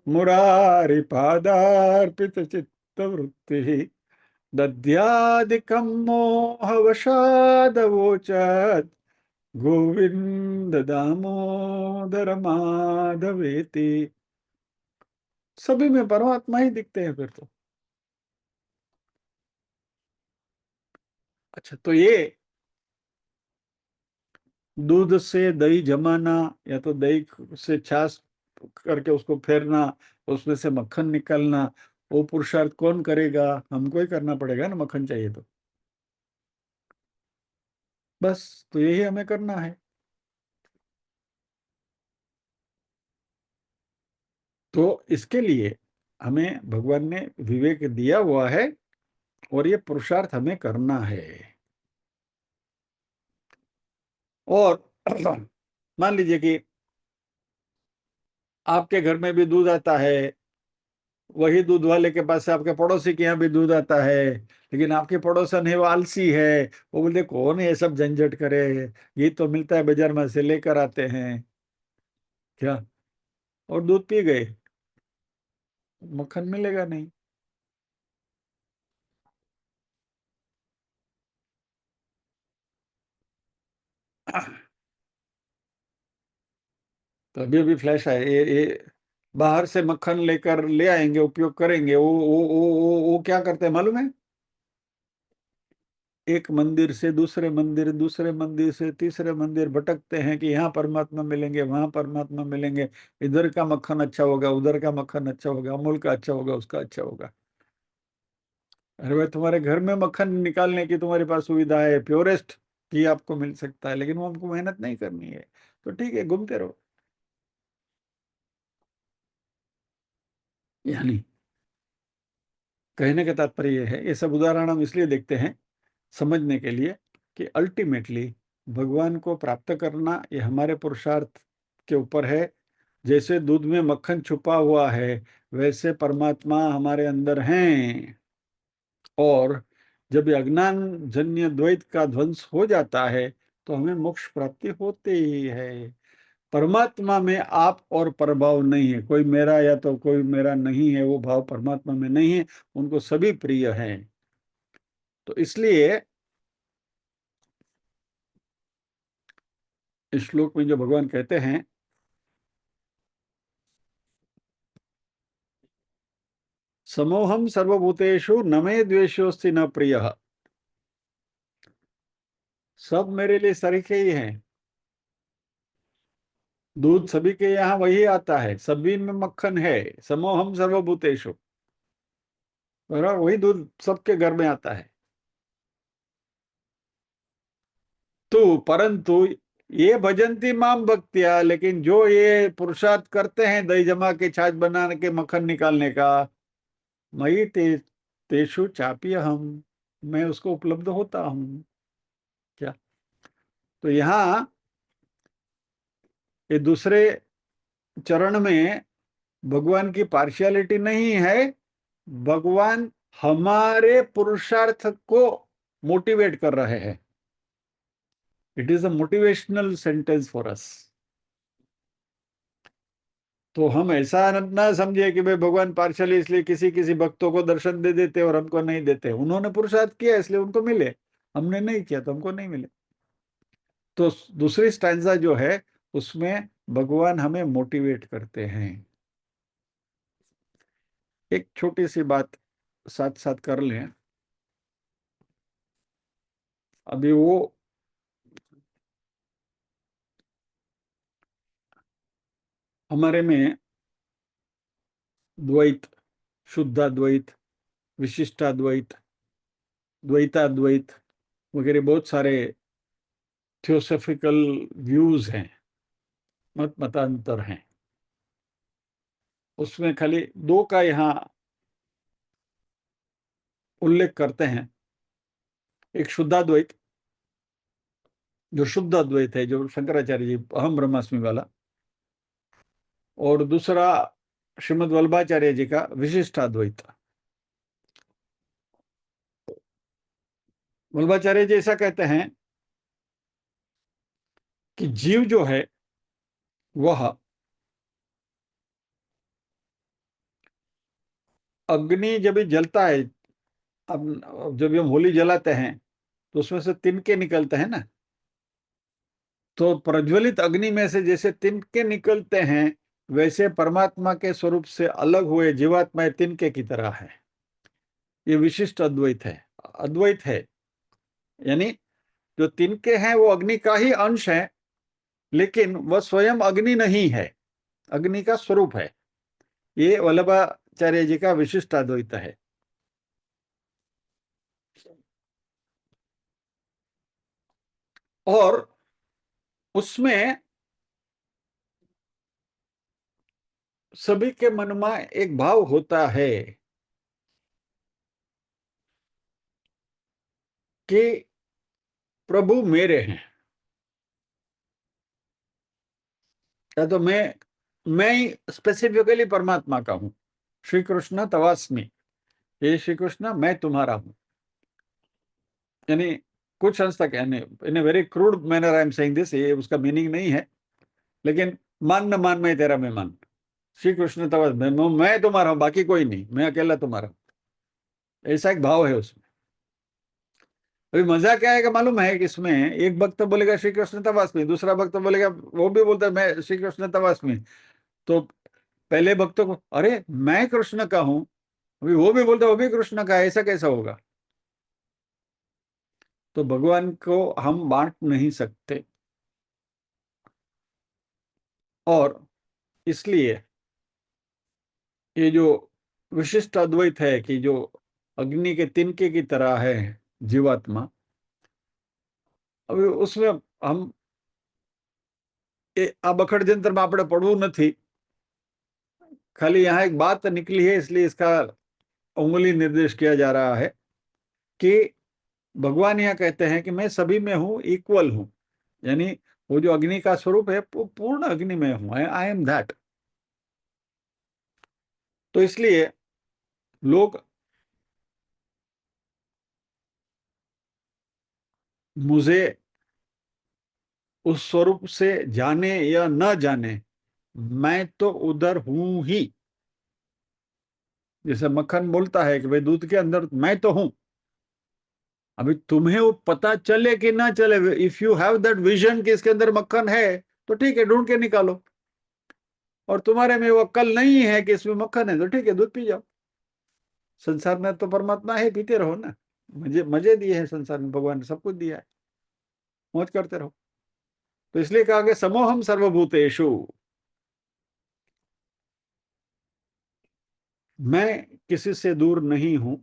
मुरारी पादार्पित चित्त वृत्ति दद्यादिकं मोहवशादवोचत् गोविंद दामोदर माधवेति, सभी में परमात्मा ही दिखते हैं फिर तो। अच्छा, तो ये दूध से दही जमाना या तो दही से छाछ करके उसको फेरना, उसमें से मक्खन निकालना, वो पुरुषार्थ कौन करेगा? हमको ही करना पड़ेगा ना, मक्खन चाहिए तो। बस, तो यही हमें करना है। तो इसके लिए हमें भगवान ने विवेक दिया हुआ है और ये पुरुषार्थ हमें करना है। और मान लीजिए कि आपके घर में भी दूध आता है, वही दूध वाले के पास से आपके पड़ोसी के यहाँ भी दूध आता है, लेकिन आपके पड़ोसन है वो आलसी है, वो बोलते कौन ये सब झंझट करे, ये तो मिलता है बाजार में से लेकर आते हैं क्या, और दूध पी गए, मक्खन मिलेगा नहीं। तो अभी अभी फ्लैश आया, ये बाहर से मक्खन लेकर ले आएंगे, उपयोग करेंगे, वो क्या करते हैं मालूम है? एक मंदिर से दूसरे मंदिर, दूसरे मंदिर से तीसरे मंदिर भटकते हैं कि यहाँ परमात्मा मिलेंगे, वहां परमात्मा मिलेंगे, इधर का मक्खन अच्छा होगा, उधर का मक्खन अच्छा होगा, अमूल का अच्छा होगा, उसका अच्छा होगा। अरे भाई, तुम्हारे घर में मक्खन निकालने की तुम्हारे पास सुविधा है, प्योरेस्ट घी आपको मिल सकता है, लेकिन वो हमको मेहनत नहीं करनी है, तो ठीक है, घूमते रहो। यानी कहने का तात्पर्य यह है, ये सब उदाहरण हम इसलिए देखते हैं समझने के लिए कि अल्टीमेटली भगवान को प्राप्त करना ये हमारे पुरुषार्थ के ऊपर है। जैसे दूध में मक्खन छुपा हुआ है, वैसे परमात्मा हमारे अंदर हैं। और जब ये अज्ञान जन्य द्वैत का ध्वंस हो जाता है तो हमें मोक्ष प्राप्ति होती ही है। परमात्मा में आप और परभाव नहीं है, कोई मेरा या तो कोई मेरा नहीं है, वो भाव परमात्मा में नहीं है, उनको सभी प्रिय हैं। तो इसलिए इस श्लोक में जो भगवान कहते हैं, समोहम सर्वभूतेषु न मे द्वेषोस्ति न प्रियः, सब मेरे लिए सरीखे ही हैं। दूध सभी के यहाँ वही आता है, सभी में मक्खन है, समोहम सर्वभूतेषु, बराबर वही दूध सबके घर में आता है। तो परंतु ये भजंती माम भक्तिया, लेकिन जो ये पुरुषार्थ करते हैं दही जमा के, छाछ बनाने के, मक्खन निकालने का, मई तेषु चापी हम, मैं उसको उपलब्ध होता हूँ क्या। तो यहाँ ये दूसरे चरण में भगवान की पार्शियलिटी नहीं है, भगवान हमारे पुरुषार्थ को मोटिवेट कर रहे हैं। It is a motivational sentence for us. तो हम ऐसा ना समझे कि भाई भगवान पार्शियल इसलिए किसी किसी भक्तों को दर्शन दे देते और हमको नहीं देते, उन्होंने पुरुषार्थ किया इसलिए उनको मिले, हमने नहीं किया तो हमको नहीं मिले। तो दूसरी स्टैंजा जो है उसमें भगवान हमें मोटिवेट करते हैं। एक छोटी सी बात साथ साथ कर लें। अभी वो हमारे में द्वैत, शुद्धाद्वैत, विशिष्टाद्वैत, द्वैताद्वैत वगैरह बहुत सारे थियोसॉफिकल व्यूज हैं, मतांतर हैं। उसमें खाली दो का यहाँ उल्लेख करते हैं। एक शुद्धाद्वैत, जो शुद्ध अद्वैत है, जो शंकराचार्य जी अहम ब्रह्मास्मि वाला, और दूसरा श्रीमद् वल्लभाचार्य जी का विशिष्टाद्वैत। वल्लभाचार्य जी ऐसा कहते हैं कि जीव जो है वह अग्नि जब भी जलता है, अब जब हम होली जलाते हैं तो उसमें से तिनके निकलते हैं ना, तो प्रज्वलित अग्नि में से जैसे तिनके निकलते हैं, वैसे परमात्मा के स्वरूप से अलग हुए जीवात्मा तिनके की तरह है। ये विशिष्ट अद्वैत है, अद्वैत है। यानी जो तिनके हैं वो अग्नि का ही अंश है, लेकिन वह स्वयं अग्नि नहीं है, अग्नि का स्वरूप है। ये वल्लभाचार्य जी का विशिष्ट अद्वैत है। और उसमें सभी के मन में एक भाव होता है कि प्रभु मेरे हैं, या तो मैं ही स्पेसिफिकली परमात्मा का हूं। श्री कृष्ण तवास्मि, ये श्री कृष्ण मैं तुम्हारा हूं। यानी कुछ अंश तक, यानी in a very crude manner I am saying this, ये उसका मीनिंग नहीं है, लेकिन मान न मान मैं तेरा मेहमान। श्री कृष्ण तवास्मि, मैं तुम्हारा हूं, बाकी कोई नहीं, मैं अकेला तुम्हारा हूं। ऐसा एक भाव है उसमें। अभी मजा क्या है कि मालूम है कि इसमें एक भक्त बोलेगा श्री कृष्ण तवास्मि, दूसरा भक्त बोलेगा, वो भी बोलता है मैं श्री कृष्ण तवास्मि। तो पहले भक्त को अरे मैं कृष्ण का हूं, अभी वो भी बोलता है वो भी कृष्ण का है, ऐसा कैसा होगा? तो भगवान को हम बांट नहीं सकते। और इसलिए ये जो विशिष्ट अद्वैत है कि जो अग्नि के तिनके की तरह है जीवात्मा, अभी उसमें हम आ बखड़ जंतर में આપણે પડવું નથી, खाली यहाँ एक बात निकली है इसलिए इसका उंगली निर्देश किया जा रहा है कि भगवान यहाँ कहते हैं कि मैं सभी में हूं, इक्वल हूं। यानी वो जो अग्नि का स्वरूप है वो पूर्ण अग्नि में हूं, आई एम दैट। तो इसलिए लोग मुझे उस स्वरूप से जाने या न जाने, मैं तो उधर हूं ही। जैसे मक्खन बोलता है कि भाई दूध के अंदर मैं तो हूं। अभी तुम्हें वो पता चले कि ना चले, if you have that vision कि इसके अंदर मक्खन है, तो ठीक है, ढूंढ के निकालो। और तुम्हारे में वो अक्ल नहीं है कि इसमें मक्खन है, तो ठीक है, दूध पी जाओ। संसार में तो परमात्मा है, पीते रहो ना। मजे मजे दिए हैं संसार में, भगवान ने सब कुछ दिया है, मौज करते रहो। तो इसलिए कहा कि समोहम सर्वभूतेषु, मैं किसी से दूर नहीं हूं,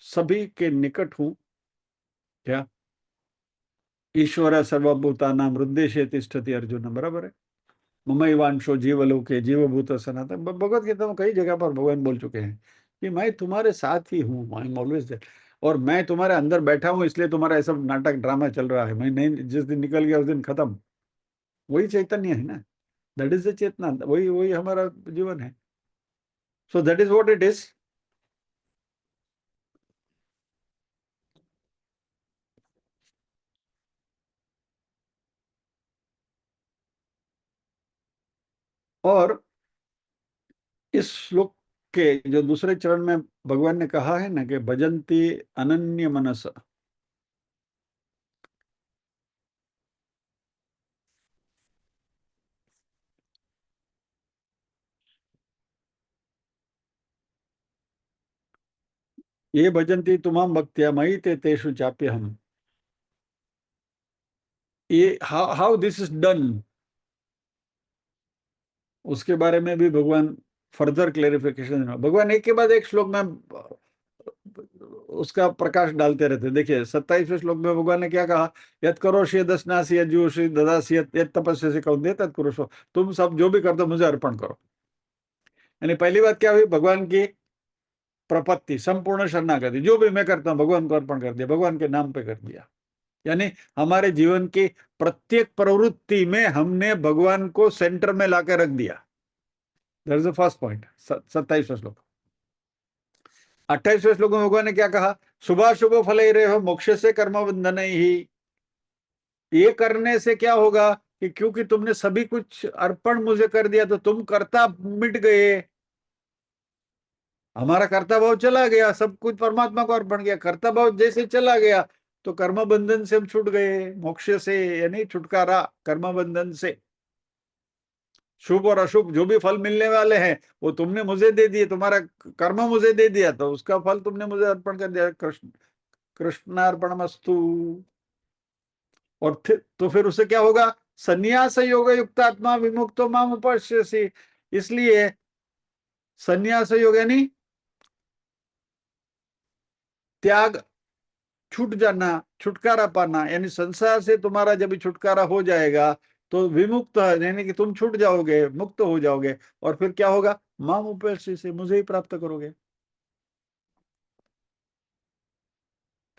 सभी के निकट हूं। क्या? ईश्वर सर्वभूतानां हृदय तिष्ठति, अर्जुन, बराबर है। ममैवांशो जीवलोके जीवभूत सनातन, भगवत गीता में कई जगह पर भगवान बोल चुके हैं कि मैं तुम्हारे साथ ही हूँ, आई एम ऑलवेज देयर। और मैं तुम्हारे अंदर बैठा हूँ, इसलिए तुम्हारा ऐसा नाटक ड्रामा चल रहा है। मैं नहीं, जिस दिन निकल गया उस दिन खत्म। वही चैतन्य है ना, दैट इज द चेतना, वही वही हमारा जीवन है। So that is what it is. और इस श्लोक के जो दूसरे चरण में भगवान ने कहा है ना कि भजंती अनन्य मनस, ये भजंती तुमाम भक्त्या मयि ते तेषु चाप्य हम। ये हाउ दिस इज डन, उसके बारे में भी भगवान फर्दर क्लेरिफिकेशन। भगवान एक के बाद एक श्लोक में उसका प्रकाश डालते रहते। देखिए 27वें श्लोक में भगवान ने क्या कहा, यद करोषि दशनासी यद जुषि ददासी यद तपस्या से कौन दे तद कुरुषो, तुम सब जो भी कर दो मुझे अर्पण करो। यानी पहली बात क्या हुई, भगवान की प्रपत्ति, संपूर्ण शरणागति, जो भी मैं करता हूं भगवान को अर्पण कर दिया, भगवान के नाम पे कर दिया। यानी हमारे जीवन की प्रत्येक प्रवृत्ति में हमने भगवान को सेंटर में लाकर रख दिया। That is the first point, 27वां श्लोक। 28वें श्लोक में भगवान ने क्या कहा, शुभाशुभ फल हो मोक्ष से कर्म बंधन ही। ये करने से क्या होगा कि क्योंकि तुमने सभी कुछ अर्पण मुझे कर दिया, तो तुम कर्ता मिट गए। हमारा कर्ता भाव चला गया, सब कुछ परमात्मा को अर्पण किया, कर्ता भाव जैसे चला गया तो कर्म बंधन से हम छूट गए, मोक्ष से, यानी छुटकारा कर्म बंधन से। शुभ और अशुभ जो भी फल मिलने वाले हैं वो तुमने मुझे दे दिए, तुम्हारा कर्म मुझे दे दिया, तो उसका फल तुमने मुझे अर्पण कर दिया। कृष्णार्पणमस्तु। और फिर उससे क्या होगा? संन्यास योग युक्त आत्मा विमुक्तो माम उपास्यसि। इसलिए संन्यास योग यानी त्याग, छूट जाना, छुटकारा पाना, यानी संसार से तुम्हारा जब छुटकारा हो जाएगा तो विमुक्त, यानी कि तुम छूट जाओगे, मुक्त हो जाओगे, और फिर क्या होगा? माम उपास्यसि से मुझे ही प्राप्त करोगे।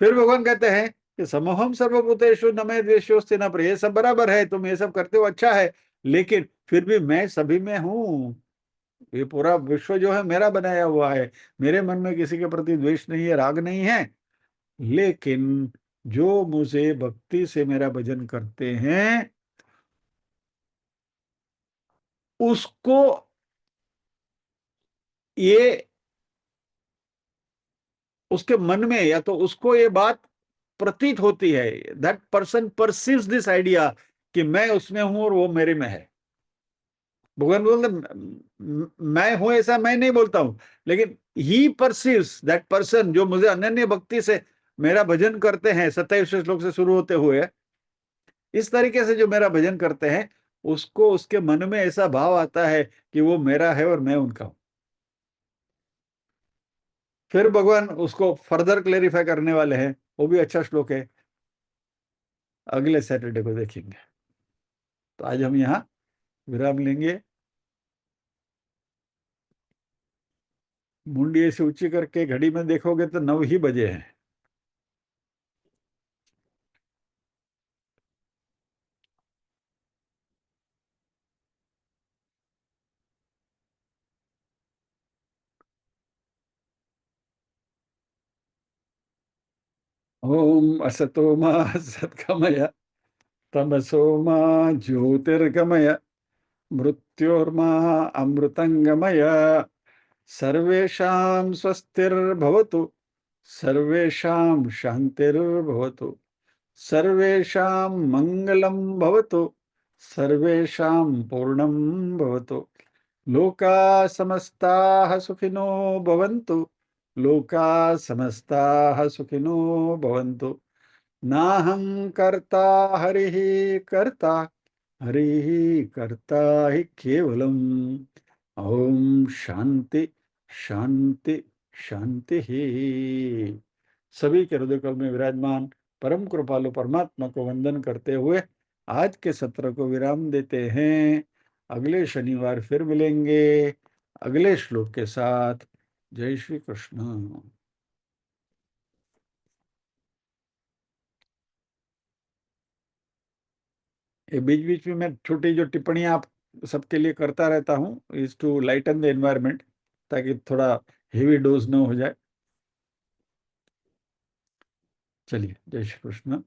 फिर भगवान कहते हैं कि समोहम सर्वभूतेषु न मे द्वेष्योस्ति न प्रिय। ये सब बराबर है, तुम ये सब करते हो, अच्छा है, लेकिन फिर भी मैं सभी में हूं। ये पूरा विश्व जो है मेरा बनाया हुआ है, मेरे मन में किसी के प्रति द्वेष नहीं है, राग नहीं है। लेकिन जो मुझे भक्ति से मेरा भजन करते हैं उसको ये, उसके मन में या तो उसको ये बात प्रतीत होती है, that person perceives this idea कि मैं उसमें हूं और वो मेरे में है। भगवान बोलते मैं हूं ऐसा मैं नहीं बोलता हूं, लेकिन ही परसीव्स, दैट पर्सन जो मुझे अनन्य भक्ति से मेरा भजन करते हैं, 27 श्लोक से शुरू होते हुए इस तरीके से जो मेरा भजन करते हैं, उसको उसके मन में ऐसा भाव आता है कि वो मेरा है और मैं उनका हूं। फिर भगवान उसको फर्दर क्लेरिफाई करने वाले हैं, वो भी अच्छा श्लोक है, अगले सैटरडे को देखेंगे। तो आज हम यहाँ विराम लेंगे। मुंडी ऐसे ऊंची करके घड़ी में देखोगे तो 9 ही बजे हैं। ओम असतो मा सत्कमय, तमसो मा ज्योतिर्गमय, मृत्योर्मा अमृतंगमय। सर्वेषां स्वस्तिर्भवतु, सर्वेषां शान्तिर्भवतु, सर्वेषां मंगलं भवतु, सर्वेषां पूर्णं भवतु। लोका समस्ताः सुखिनो भवन्तु, लोका समस्ताः सुखिनो भवन्तु। नाहं कर्ता हरिः कर्ता, हरिः कर्ता हि केवलम्। ओम शांति शांति शांति ही। सभी के हृदय कल में विराजमान परम कृपालु परमात्मा को वंदन करते हुए आज के सत्र को विराम देते हैं। अगले शनिवार फिर मिलेंगे अगले श्लोक के साथ। जय श्री कृष्ण। ये बीच बीच में मैं छोटी जो टिप्पणियां आप सबके लिए करता रहता हूँ, is to lighten the environment, ताकि थोड़ा हेवी डोज न हो जाए। चलिए, जय श्री कृष्ण।